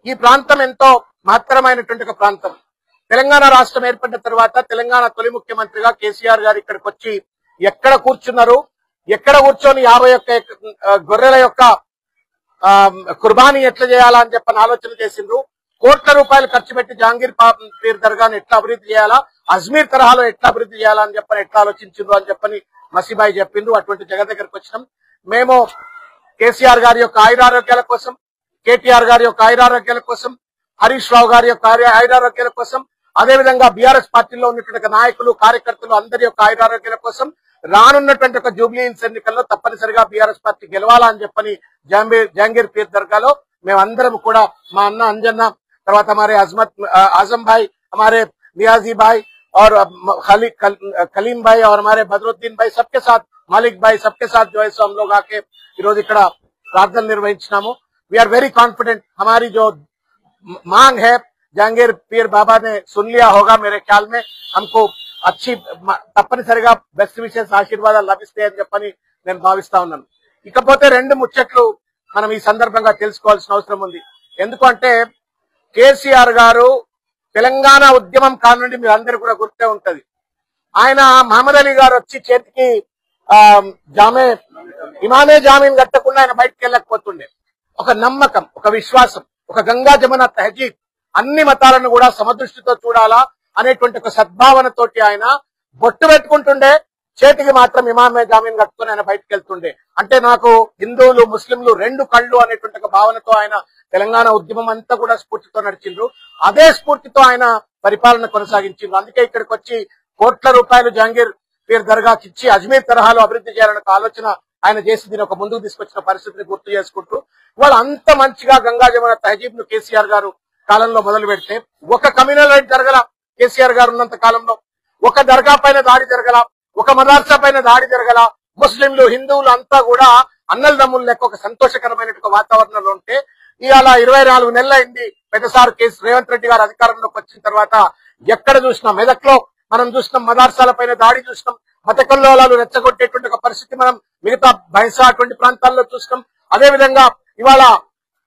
ఈ ప్రాంతం ఎంతో మహత్తరమైనటువంటి ఒక ప్రాంతం. తెలంగాణ రాష్ట్రం ఏర్పడిన తర్వాత తెలంగాణ తొలి ముఖ్యమంత్రిగా కేసీఆర్ గారు ఇక్కడికి వచ్చి ఎక్కడ కూర్చున్నారు, ఎక్కడ కూర్చొని 51 గొర్రెల యొక్క కుర్బానీ ఎట్లా చేయాలా అని చెప్పని ఆలోచన చేసిండ్రు. కోట్ల రూపాయలు ఖర్చు పెట్టి జహాంగీర్ పీర్ దర్గాను ఎట్లా అభివృద్ధి చేయాలా, అజ్మీర్ తరహాలో ఎట్లా అభివృద్ధి చేయాలా అని చెప్పని ఎట్లా ఆలోచించిండ్రు అని చెప్పని మసీబాయి చెప్పిండ్రు. అటువంటి జగన్ దగ్గరకు వచ్చినాం. మేము కేసీఆర్ గారి యొక్క ఆయురారోగ్యాల కోసం, కేటీఆర్ గారి యొక్క ఆయురారోగ్యాల కోసం, హరీష్ రావు గారి యొక్క ఆయురారోగ్యాల కోసం, అదేవిధంగా బీఆర్ఎస్ పార్టీలో ఉన్నటువంటి నాయకులు కార్యకర్తలు అందరి యొక్క ఆయురారోగ్యాల కోసం రానున్నటువంటి ఒక జూబ్లీ హిల్స్ ఎన్నికల్లో తప్పనిసరిగా బీఆర్ఎస్ పార్టీ గెలవాలా అని చెప్పని జహాంగీర్ పీర్ దర్గాలో మేమందరం కూడా మా అన్న అంజన్న, తర్వాత हमारे आजम भाई, हमारे नियाजी भाई और कलीम भाई और हमारे बदरुद्दीन भाई सबके साथ, मालिक भाई सबके साथ जो है सो हम लोग आके ఈరోజు ఇక్కడ ప్రార్థన నిర్వహించినాము. We are very confident. हमारी जो मांग है जहांगीर पीर बाबा ने सुन लिया होगा. मेरे ख्याल में हमको अच्छी తప్పనిసరిగా బెస్ట్ విషెస్ ఆశీర్వాదాలు లభిస్తాయని చెప్పని నేను భావిస్తా ఉన్నాను. ఇకపోతే 2 ముచ్చట్లు మనం ఈ సందర్భంగా తెలుసుకోవాల్సిన అవసరం ఉంది. ఎందుకంటే కేసీఆర్ గారు తెలంగాణ ఉద్యమం కానుండి మీరందరూ కూడా గుర్తే ఉంటది. ఆయన మహమ్మద్ అలీ గారు వచ్చి చేతికి ఇమామే జామీన్ కట్టకుండా ఆయన బయటకు వెళ్ళకపోతుండే. ఒక నమ్మకం, ఒక విశ్వాసం, ఒక గంగా జమున తహజీబ్, అన్ని మతాలను కూడా సమదృష్టితో చూడాలా అనేటువంటి ఒక సద్భావనతోటి ఆయన బొట్టు పెట్టుకుంటుండే, చేతికి మాత్రం ఇమామే జామీన్ కట్టుకుని ఆయన బయటకు వెళ్తుండే. అంటే నాకు హిందువులు ముస్లింలు 2 కళ్ళు అనేటువంటి ఒక భావనతో ఆయన తెలంగాణ ఉద్యమం అంతా కూడా స్ఫూర్తితో నడిచిండ్రు. అదే స్ఫూర్తితో ఆయన పరిపాలన కొనసాగించిండ్రు. అందుకే ఇక్కడికి వచ్చి కోట్ల రూపాయలు జహాంగీర్ పీర్ దర్గాకి ఇచ్చి అజ్మీర్ తరహాలో అభివృద్ధి చేయాలనే ఆలోచన ఆయన చేసి దీని ఒక ముందుకు తీసుకొచ్చిన పరిస్థితిని గుర్తు చేసుకుంటూ వాళ్ళు అంత మంచిగా గంగా జమున తహజీబ్ ను కేసీఆర్ గారు కాలంలో మొదలు పెడితే ఒక కమ్యూనల్ రైట్ జరగల. కేసీఆర్ గారు ఉన్నంత కాలంలో ఒక దర్గా పైన దాడి జరగల, ఒక మదర్సా పైన దాడి జరగల. ముస్లింలు హిందువులు అంతా కూడా అన్నల దమ్ములు లెక్క ఒక సంతోషకరమైన వాతావరణంలో ఉంటే ఇవాళ 24 నెలలు అయింది పెద్దసారి రేవంత్ రెడ్డి గారు అధికారంలోకి వచ్చిన తర్వాత ఎక్కడ చూసినా మెదక్లో మనం చూసినాం, మదర్సాల పైన దాడి చూసినాం, మత కల్లోలాలు రెచ్చగొట్టేటువంటి ఒక పరిస్థితి మనం మిగతా బైసా అటువంటి ప్రాంతాల్లో చూసినాం. అదేవిధంగా ఇవాళ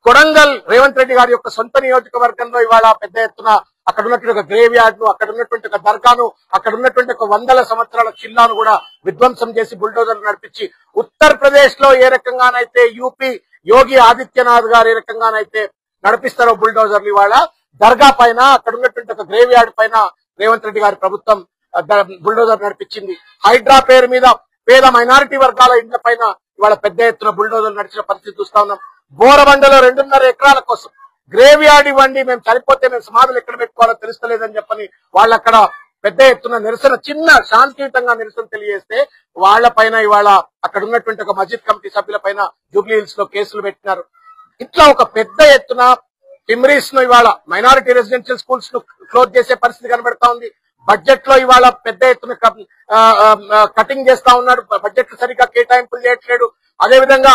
కొడంగల్ రేవంత్ రెడ్డి గారి యొక్క సొంత నియోజకవర్గంలో ఇవాళ పెద్ద ఎత్తున అక్కడ ఉన్నటువంటి ఒక గ్రేవ్ యార్డ్ ను, అక్కడ ఉన్నటువంటి ఒక దర్గాను, అక్కడ ఉన్నటువంటి ఒక 100 సంవత్సరాల చిల్లాను కూడా విధ్వంసం చేసి బుల్డోజర్లు నడిపించి ఉత్తరప్రదేశ్ లో ఏ రకంగానైతే యూపీ యోగి ఆదిత్యనాథ్ గారు ఏ రకంగానైతే నడిపిస్తారో బుల్డోజర్లు ఇవాళ దర్గా పైన, అక్కడ ఉన్నటువంటి ఒక గ్రేవ్ యార్డ్ పైన రేవంత్ రెడ్డి గారి ప్రభుత్వం బుల్డోజర్ నడిపించింది. హైడ్రా పేరు మీద పేద మైనారిటీ వర్గాల ఇండ్ల పైన ఇవాళ పెద్ద ఎత్తున బుల్డోజర్లు నడిచిన పరిస్థితి చూస్తా ఉన్నాం. బోరబండలో 2.5 ఎకరాల కోసం గ్రేవ్ యార్డ్ ఇవ్వండి, మేము చనిపోతే మేము సమాధులు ఎక్కడ పెట్టుకోవాలో తెలుస్తలేదని చెప్పని వాళ్ళు అక్కడ పెద్ద ఎత్తున నిరసన, చిన్న శాంతియుతంగా నిరసన తెలియజేస్తే వాళ్ళ పైన ఇవాళ అక్కడ ఉన్నటువంటి ఒక మస్జిద్ కమిటీ సభ్యుల పైన జూబ్లీ హిల్స్ లో కేసులు పెట్టినారు. ఇట్లా ఒక పెద్ద ఎత్తున టిమ్రీస్ ను ఇవాళ మైనారిటీ రెసిడెన్షియల్ స్కూల్స్ ను క్లోజ్ చేసే పరిస్థితి కనబడతా ఉంది. బడ్జెట్ లో ఇవాళ పెద్ద ఎత్తున కటింగ్ చేస్తా ఉన్నాడు. బడ్జెట్ సరిగ్గా కేటాయింపులు చేయట్లేడు. అదేవిధంగా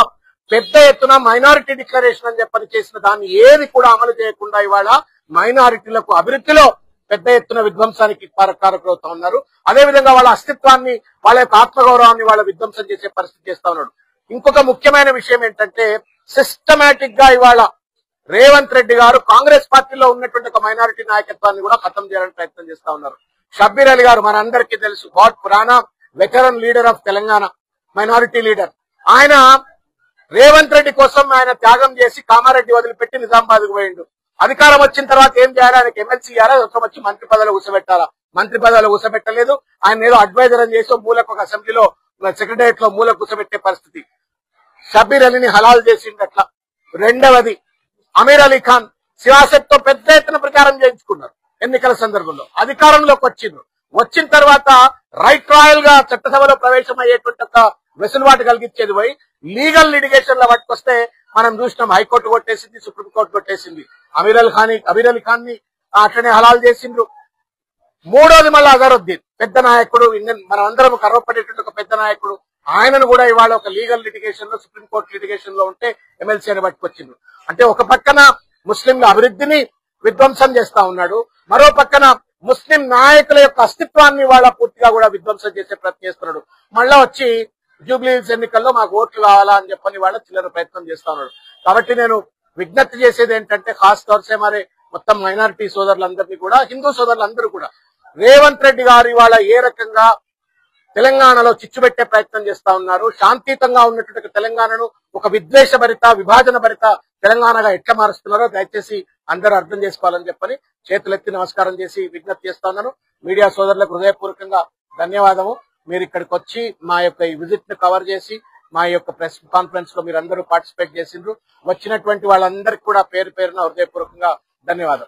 పెద్ద ఎత్తున మైనారిటీ డిక్లరేషన్ అని చెప్పని చేసిన దాన్ని ఏది కూడా అమలు చేయకుండా ఇవాళ మైనారిటీలకు అభివృద్ధిలో పెద్ద ఎత్తున విధ్వంసానికి కారకులవుతా ఉన్నారు. అదేవిధంగా వాళ్ళ అస్తిత్వాన్ని, వాళ్ళ యొక్క ఆత్మగౌరవాన్ని వాళ్ళ విధ్వంసం చేసే పరిస్థితి చేస్తా ఉన్నాడు. ఇంకొక ముఖ్యమైన విషయం ఏంటంటే సిస్టమేటిక్ గా ఇవాళ రేవంత్ రెడ్డి గారు కాంగ్రెస్ పార్టీలో ఉన్నటువంటి ఒక మైనారిటీ నాయకత్వాన్ని కూడా ఖతం చేయాలని ప్రయత్నం చేస్తా ఉన్నారు. షబ్బీర్ అలీ గారు మన అందరికీ తెలుసు, బాట్ పురాణా veteran leader of Telangana, minority leader. ఆయన రేవంత్ రెడ్డి కోసం ఆయన త్యాగం చేసి కామారెడ్డి వదిలిపెట్టి నిజామాబాద్ కు పోయిండు. అధికారం వచ్చిన తర్వాత ఏం చేయాలి, ఆయనకి ఎమ్మెల్సీ ఇవ్వాలా, వచ్చి మంత్రి పదవిలో కూర్చోబెట్టాలా. మంత్రి పదవిలో కూర్చోబెట్టలేదు. ఆయన ఏదో అడ్వైజర్ అని చేసి మూలకు ఒక అసెంబ్లీలో సెక్రటరియట్ లో మూలకు కూర్చోబెట్టే పరిస్థితి. షబ్బీర్ అలీని హలాల్ చేసిండు అట్లా. రెండవది అమీర్ అలీ ఖాన్ సియాసత్ తో పెద్ద ఎత్తున ప్రచారం చేయించుకున్నారు. ఎన్నికల సందర్భంలో అధికారంలోకి వచ్చిన తర్వాత రైట్ రాయల్ గా చట్టసభలో ప్రవేశం అయ్యేటువంటి ఒక వెసులుబాటు కలిగించేది పోయి లీగల్ లిటిగేషన్ లో పట్టుకొస్తే మనం చూసినాం. హైకోర్టు కొట్టేసింది, సుప్రీంకోర్టు కొట్టేసింది. అమీర్ అలీ ఖాన్ ని అట్లనే హలాల్ చేసిండ్రు. మూడోది మళ్ళీ అజరుద్దీన్, పెద్ద నాయకుడు, మనం అందరం గర్వపడేటువంటి ఒక పెద్ద నాయకుడు. ఆయనను కూడా ఇవాళ ఒక లీగల్ లిటిగేషన్ లో, సుప్రీంకోర్టు లిటిగేషన్ లో ఉంటే ఎమ్మెల్సీ అని పట్టుకొచ్చిండ్రు. అంటే ఒక పక్కన ముస్లింల అభివృద్ధిని విధ్వంసం చేస్తా ఉన్నాడు, మరో పక్కన ముస్లిం నాయకుల యొక్క అస్తిత్వాన్ని వాళ్ళ పూర్తిగా కూడా విధ్వంసం చేసే ప్రయత్నం చేస్తున్నాడు. మళ్ళా వచ్చి జూబ్లీ హిల్స్ ఎన్నికల్లో మాకు ఓట్లు కావాలా అని చెప్పని వాళ్ళ చిల్లర ప్రయత్నం చేస్తా ఉన్నాడు. కాబట్టి నేను విజ్ఞప్తి చేసేది ఏంటంటే ఖాస్ తౌర్ సే మరి మొత్తం మైనారిటీ సోదరులందరినీ కూడా, హిందూ సోదరులందరూ కూడా రేవంత్ రెడ్డి గారు ఇవాళ ఏ రకంగా తెలంగాణలో చిచ్చు పెట్టే ప్రయత్నం చేస్తా ఉన్నారు, శాంతియుతంగా ఉన్నటువంటి తెలంగాణను ఒక విద్వేషభరిత విభాజన భరిత తెలంగాణగా ఎట్లా మారుస్తున్నారో దయచేసి అందరూ అర్థం చేసుకోవాలని చెప్పని చేతులెత్తి నమస్కారం చేసి విజ్ఞప్తి చేస్తా ఉన్నాను. మీడియా సోదరులకు హృదయపూర్వకంగా ధన్యవాదము. మీరు ఇక్కడికి వచ్చి మా యొక్క ఈ విజిట్ ను కవర్ చేసి మా యొక్క ప్రెస్ కాన్ఫరెన్స్ లో మీరు అందరూ పార్టిసిపేట్ చేసిండ్రు. వచ్చినటువంటి వాళ్ళందరికీ కూడా పేరు పేరున హృదయపూర్వకంగా ధన్యవాదాలు.